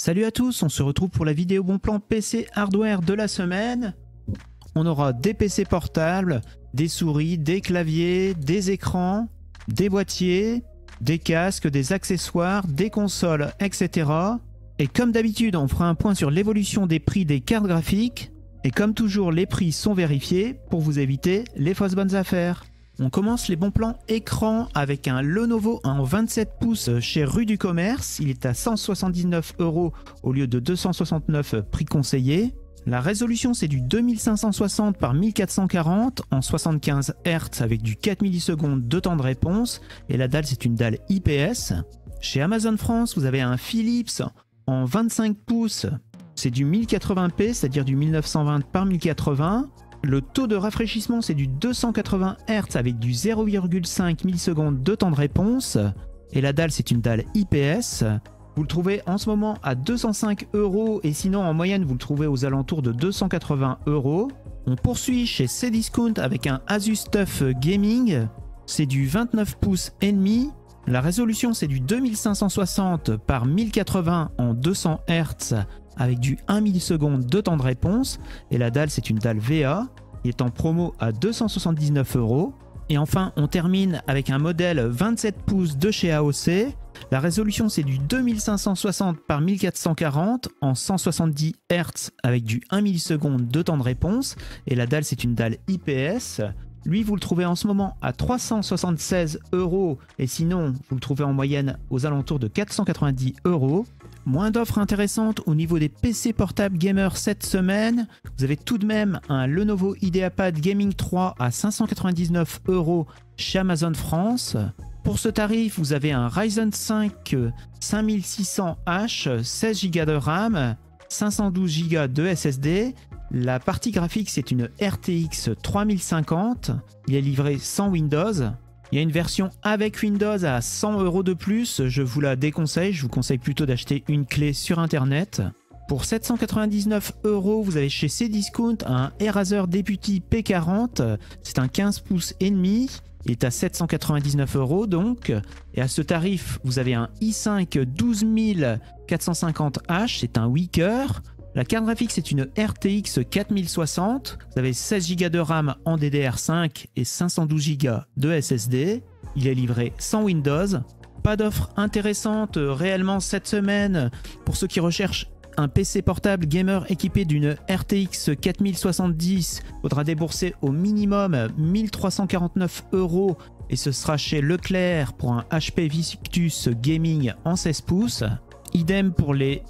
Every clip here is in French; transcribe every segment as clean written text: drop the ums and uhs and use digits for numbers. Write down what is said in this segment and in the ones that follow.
Salut à tous, on se retrouve pour la vidéo bon plan PC hardware de la semaine. On aura des PC portables, des souris, des claviers, des écrans, des boîtiers, des casques, des accessoires, des consoles, etc. Et comme d'habitude, on fera un point sur l'évolution des prix des cartes graphiques. Et comme toujours, les prix sont vérifiés pour vous éviter les fausses bonnes affaires. On commence les bons plans écran avec un Lenovo en 27 pouces chez Rue du Commerce. Il est à 179 € au lieu de 269 prix conseillé. La résolution c'est du 2560 par 1440 en 75 Hz avec du 4 millisecondes de temps de réponse. Et la dalle c'est une dalle IPS. Chez Amazon France, vous avez un Philips en 25 pouces. C'est du 1080p, c'est-à-dire du 1920 par 1080. Le taux de rafraîchissement c'est du 280 Hz avec du 0,5 millisecondes de temps de réponse. Et la dalle c'est une dalle IPS. Vous le trouvez en ce moment à 205 € et sinon en moyenne vous le trouvez aux alentours de 280 €. On poursuit chez Cdiscount avec un Asus TUF Gaming. C'est du 29 pouces et demi. La résolution c'est du 2560 par 1080 en 200 Hz avec du 1 milliseconde de temps de réponse. Et la dalle c'est une dalle VA. Il est en promo à 279 €. Et enfin on termine avec un modèle 27 pouces de chez AOC. La résolution c'est du 2560 par 1440 en 170 Hz avec du 1 milliseconde de temps de réponse. Et la dalle c'est une dalle IPS. Lui vous le trouvez en ce moment à 376 € et sinon vous le trouvez en moyenne aux alentours de 490 €. Moins d'offres intéressantes au niveau des PC portables gamers cette semaine. Vous avez tout de même un Lenovo IdeaPad Gaming 3 à 599 € chez Amazon France. Pour ce tarif, vous avez un Ryzen 5 5600H, 16 Go de RAM, 512 Go de SSD. La partie graphique, c'est une RTX 3050. Il est livré sans Windows. Il y a une version avec Windows à 100 € de plus. Je vous la déconseille. Je vous conseille plutôt d'acheter une clé sur Internet. Pour 799 €, vous avez chez Cdiscount un Acer Deputy P40. C'est un 15 pouces et demi. Il est à 799 € donc. Et à ce tarif, vous avez un i5 12450H. C'est un Weaker. La carte graphique, c'est une RTX 4060. Vous avez 16 Go de RAM en DDR5 et 512 Go de SSD. Il est livré sans Windows. Pas d'offre intéressante réellement cette semaine pour ceux qui recherchent un PC portable gamer équipé d'une RTX 4070. Il faudra débourser au minimum 1349 € et ce sera chez Leclerc pour un HP Victus Gaming en 16 pouces. Idem pour les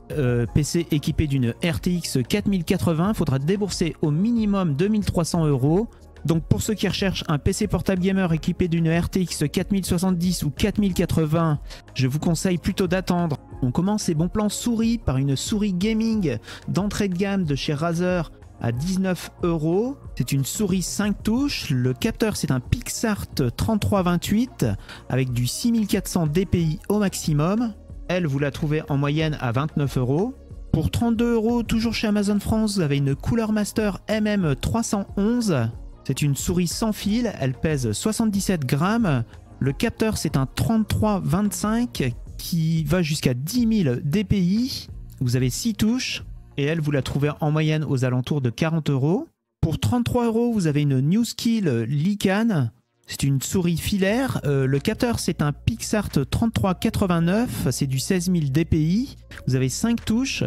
PC équipés d'une RTX 4080, il faudra débourser au minimum 2300 €. Donc pour ceux qui recherchent un PC portable gamer équipé d'une RTX 4070 ou 4080, je vous conseille plutôt d'attendre. On commence ces bons plans souris par une souris gaming d'entrée de gamme de chez Razer à 19 €. C'est une souris 5 touches. Le capteur c'est un PixArt 3328 avec du 6400 dpi au maximum. Elle, vous la trouvez en moyenne à 29 €. Pour 32 €, toujours chez Amazon France, vous avez une Cooler Master MM311. C'est une souris sans fil, elle pèse 77 grammes. Le capteur, c'est un 3325 qui va jusqu'à 10 000 dpi. Vous avez 6 touches et elle, vous la trouvez en moyenne aux alentours de 40 €. Pour 33 €, vous avez une NewSkill Lycan. C'est une souris filaire. Le capteur, c'est un PixArt 3389. C'est du 16 000 dpi. Vous avez 5 touches.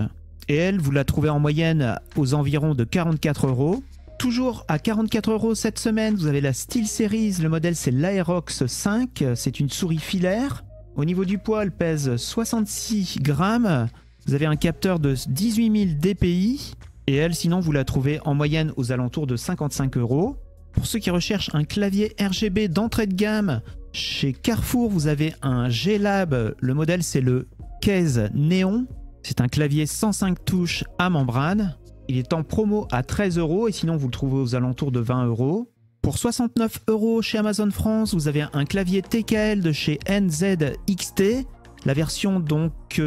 Et elle, vous la trouvez en moyenne aux environs de 44 €. Toujours à 44 € cette semaine, vous avez la SteelSeries. Le modèle, c'est l'Aerox 5. C'est une souris filaire. Au niveau du poids, elle pèse 66 grammes. Vous avez un capteur de 18 000 dpi. Et elle, sinon, vous la trouvez en moyenne aux alentours de 55 €. Pour ceux qui recherchent un clavier RGB d'entrée de gamme, chez Carrefour, vous avez un G-Lab. Le modèle, c'est le Case Néon. C'est un clavier 105 touches à membrane. Il est en promo à 13 € et sinon, vous le trouvez aux alentours de 20 €. Pour 69 € chez Amazon France, vous avez un clavier TKL de chez NZXT. La version donc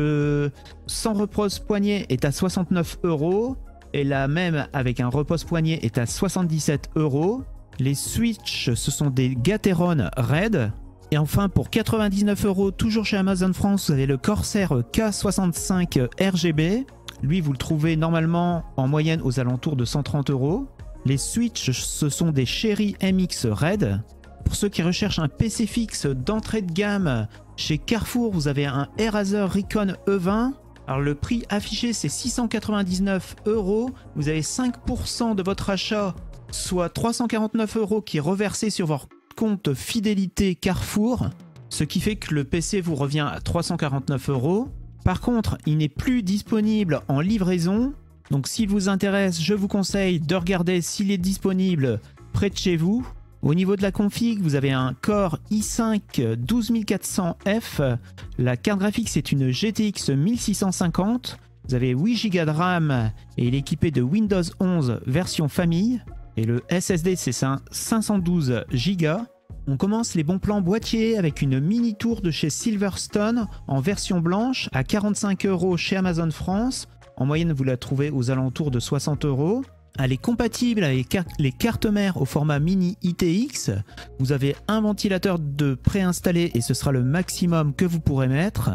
sans repose-poignet est à 69 € et la même avec un repose-poignet est à 77 €. Les switches, ce sont des Gateron Red. Et enfin, pour 99 €, toujours chez Amazon France, vous avez le Corsair K65 RGB. Lui, vous le trouvez normalement en moyenne aux alentours de 130 €. Les Switch, ce sont des Cherry MX Red. Pour ceux qui recherchent un PC fixe d'entrée de gamme, chez Carrefour, vous avez un Razer Recon E20. Alors le prix affiché, c'est 699 €. Vous avez 5% de votre achat, soit 349 € qui est reversé sur votre compte fidélité Carrefour, ce qui fait que le PC vous revient à 349 €. Par contre, il n'est plus disponible en livraison. Donc s'il vous intéresse, je vous conseille de regarder s'il est disponible près de chez vous. Au niveau de la config, vous avez un Core i5 12400F. La carte graphique, c'est une GTX 1650. Vous avez 8 Go de RAM et il est équipé de Windows 11 version famille. Et le SSD, c'est un 512 Go. On commence les bons plans boîtier avec une mini tour de chez Silverstone en version blanche à 45 € chez Amazon France. En moyenne, vous la trouvez aux alentours de 60 €. Elle est compatible avec les cartes mères au format mini ITX. Vous avez un ventilateur de préinstallé et ce sera le maximum que vous pourrez mettre.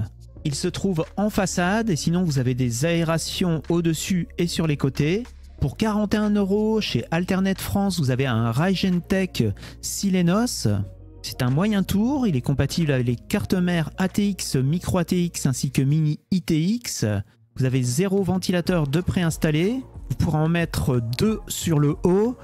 Il se trouve en façade et sinon vous avez des aérations au-dessus et sur les côtés. Pour 41 € chez Alternet France, vous avez un Ryzen Tech Silenos. C'est un moyen tour, il est compatible avec les cartes mères ATX, Micro ATX ainsi que Mini ITX. Vous avez 0 ventilateur de préinstallé. Vous pourrez en mettre 2 sur le haut,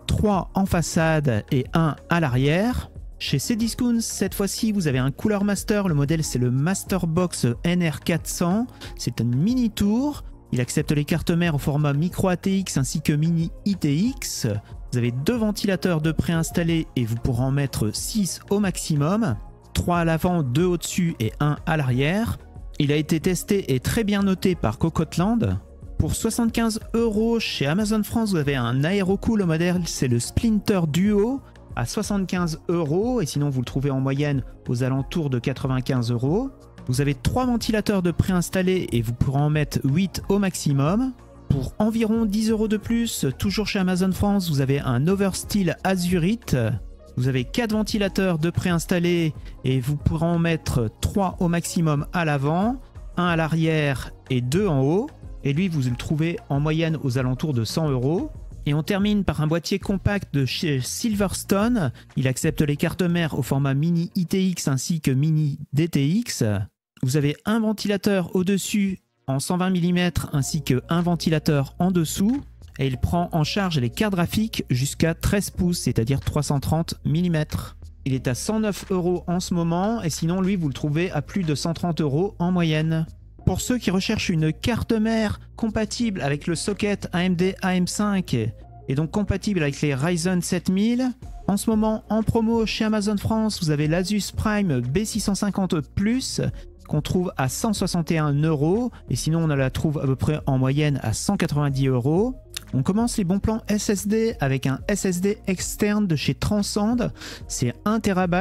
3 en façade et 1 à l'arrière. Chez Cdiscount, cette fois-ci, vous avez un Cooler Master. Le modèle, c'est le Masterbox NR400. C'est une mini tour. Il accepte les cartes mères au format Micro ATX ainsi que Mini ITX. Vous avez 2 ventilateurs de préinstallés et vous pourrez en mettre 6 au maximum. 3 à l'avant, 2 au-dessus et 1 à l'arrière. Il a été testé et très bien noté par Cocotland. Pour 75 € chez Amazon France, vous avez un Aerocool. Le modèle, c'est le Splinter Duo à 75 € et sinon vous le trouvez en moyenne aux alentours de 95 €. Vous avez 3 ventilateurs de préinstallés et vous pourrez en mettre 8 au maximum. Pour environ 10 € de plus, toujours chez Amazon France, vous avez un Oversteel Azurite. Vous avez 4 ventilateurs de préinstallés et vous pourrez en mettre 3 au maximum à l'avant, 1 à l'arrière et 2 en haut. Et lui, vous le trouvez en moyenne aux alentours de 100 €. Et on termine par un boîtier compact de chez Silverstone. Il accepte les cartes mères au format Mini ITX ainsi que Mini DTX. Vous avez un ventilateur au-dessus en 120 mm ainsi qu'un ventilateur en dessous. Et il prend en charge les cartes graphiques jusqu'à 13 pouces, c'est-à-dire 330 mm. Il est à 109 € en ce moment et sinon lui vous le trouvez à plus de 130 € en moyenne. Pour ceux qui recherchent une carte mère compatible avec le socket AMD AM5 et donc compatible avec les Ryzen 7000, en ce moment en promo chez Amazon France, vous avez l'Asus Prime B650 qu'on trouve à 161 € et sinon on la trouve à peu près en moyenne à 190 €. On commence les bons plans SSD avec un SSD externe de chez Transcend, c'est 1 TB.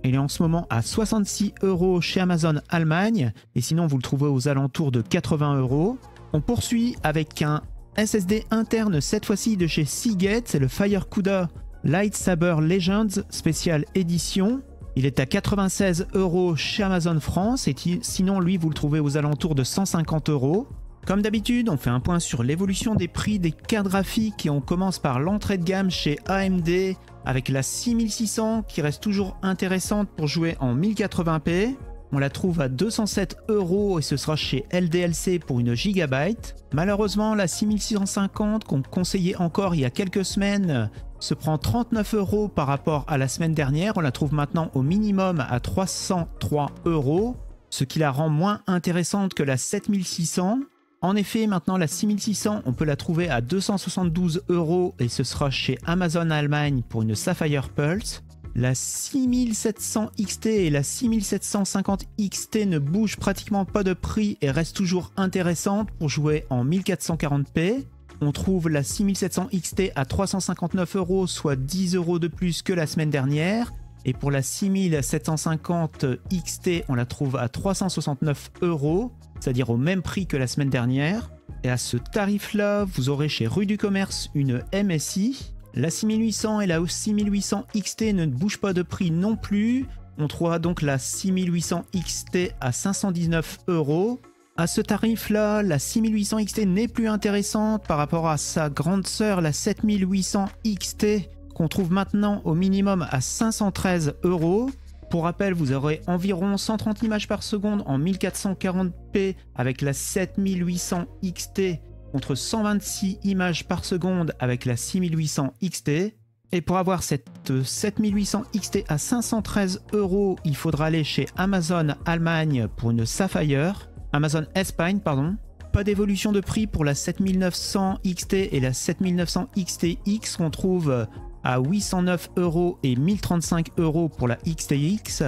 Il est en ce moment à 66 € chez Amazon Allemagne et sinon vous le trouvez aux alentours de 80 €. On poursuit avec un SSD interne cette fois-ci de chez Seagate, c'est le FireCuda Lightsaber Legends Special Edition. Il est à 96 € chez Amazon France et sinon lui vous le trouvez aux alentours de 150 €. Comme d'habitude, on fait un point sur l'évolution des prix des cartes graphiques et on commence par l'entrée de gamme chez AMD avec la 6600 qui reste toujours intéressante pour jouer en 1080p. On la trouve à 207 € et ce sera chez LDLC pour une gigabyte. Malheureusement, la 6650 qu'on conseillait encore il y a quelques semaines se prend 39 € par rapport à la semaine dernière. On la trouve maintenant au minimum à 303 €, ce qui la rend moins intéressante que la 7600. En effet, maintenant la 6600, on peut la trouver à 272 € et ce sera chez Amazon Allemagne pour une Sapphire Pulse. La 6700 XT et la 6750 XT ne bougent pratiquement pas de prix et restent toujours intéressantes pour jouer en 1440p. On trouve la 6700 XT à 359 €, soit 10 € de plus que la semaine dernière. Et pour la 6750 XT, on la trouve à 369 €, c'est-à-dire au même prix que la semaine dernière. Et à ce tarif-là, vous aurez chez Rue du Commerce une MSI. La 6800 et la 6800 XT ne bougent pas de prix non plus. On trouvera donc la 6800 XT à 519 €. À ce tarif-là, la 6800 XT n'est plus intéressante par rapport à sa grande sœur, la 7800 XT, qu'on trouve maintenant au minimum à 513 €. Pour rappel, vous aurez environ 130 images par seconde en 1440p avec la 7800 XT contre 126 images par seconde avec la 6800 XT. Et pour avoir cette 7800 XT à 513 €, il faudra aller chez Amazon Allemagne pour une Sapphire. Amazon Espagne, pardon. Pas d'évolution de prix pour la 7900 XT et la 7900 XTX qu'on trouve à 809 € et 1035 € pour la XTX.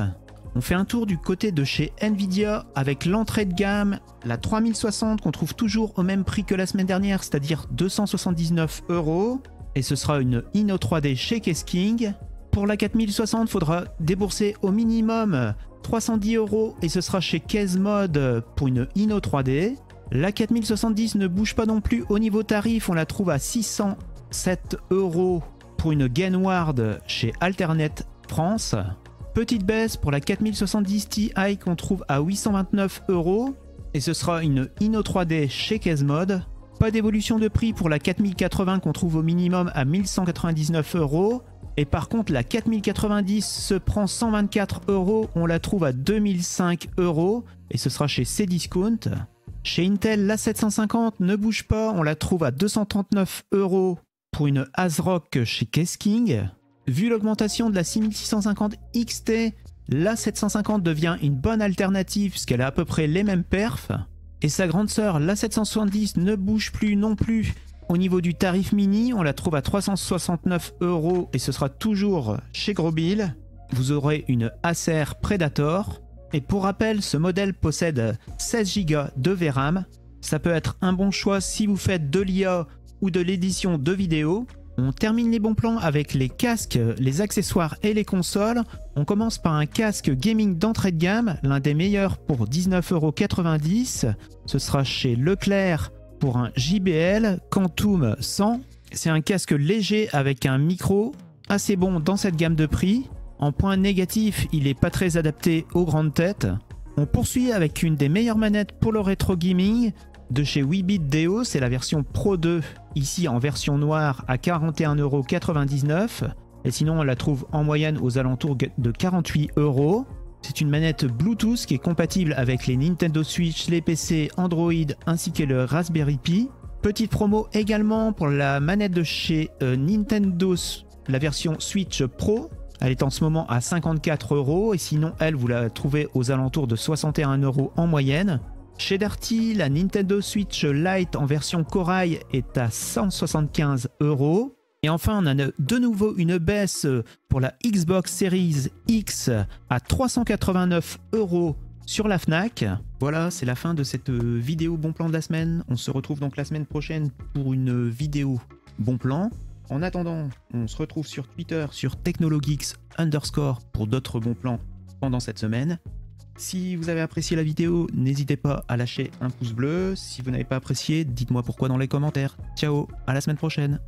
On fait un tour du côté de chez Nvidia avec l'entrée de gamme, la 3060 qu'on trouve toujours au même prix que la semaine dernière, c'est-à-dire 279 €. Et ce sera une Inno 3D chez Kesking. Pour la 4060, il faudra débourser au minimum 310 € et ce sera chez Kezmod pour une Inno 3D. La 4070 ne bouge pas non plus au niveau tarif, on la trouve à 607 € pour une Genward chez Alternet France. Petite baisse pour la 4070 Ti qu'on trouve à 829 € et ce sera une Inno 3D chez Kezmod. Pas d'évolution de prix pour la 4080 qu'on trouve au minimum à 1199 €. Et par contre, la 4090 se prend 124 €, on la trouve à 2005 € et ce sera chez Cdiscount. Chez Intel, la 750 ne bouge pas, on la trouve à 239 € pour une ASRock chez Kesking. Vu l'augmentation de la 6650 XT, la 750 devient une bonne alternative puisqu'elle a à peu près les mêmes perfs. Et sa grande sœur, la 770, ne bouge plus non plus. Au niveau du tarif mini, on la trouve à 369 € et ce sera toujours chez Grosbill. Vous aurez une Acer Predator. Et pour rappel, ce modèle possède 16 Go de VRAM. Ça peut être un bon choix si vous faites de l'IA ou de l'édition de vidéos. On termine les bons plans avec les casques, les accessoires et les consoles. On commence par un casque gaming d'entrée de gamme, l'un des meilleurs pour 19,90 €. Ce sera chez Leclerc pour un JBL Quantum 100. C'est un casque léger avec un micro assez bon dans cette gamme de prix. En point négatif, il n'est pas très adapté aux grandes têtes. On poursuit avec une des meilleures manettes pour le rétro gaming de chez Weebit Deo, c'est la version Pro 2, ici en version noire à 41,99 €. Et sinon, on la trouve en moyenne aux alentours de 48 €. C'est une manette Bluetooth qui est compatible avec les Nintendo Switch, les PC, Android ainsi que le Raspberry Pi. Petite promo également pour la manette de chez Nintendo, la version Switch Pro. Elle est en ce moment à 54 € et sinon, elle, vous la trouvez aux alentours de 61 € en moyenne. Chez Darty, la Nintendo Switch Lite en version corail est à 175 €. Et enfin, on a de nouveau une baisse pour la Xbox Series X à 389 € sur la Fnac. Voilà, c'est la fin de cette vidéo bon plan de la semaine. On se retrouve donc la semaine prochaine pour une vidéo bon plan. En attendant, on se retrouve sur Twitter sur technologeeks_ pour d'autres bons plans pendant cette semaine. Si vous avez apprécié la vidéo, n'hésitez pas à lâcher un pouce bleu. Si vous n'avez pas apprécié, dites-moi pourquoi dans les commentaires. Ciao, à la semaine prochaine.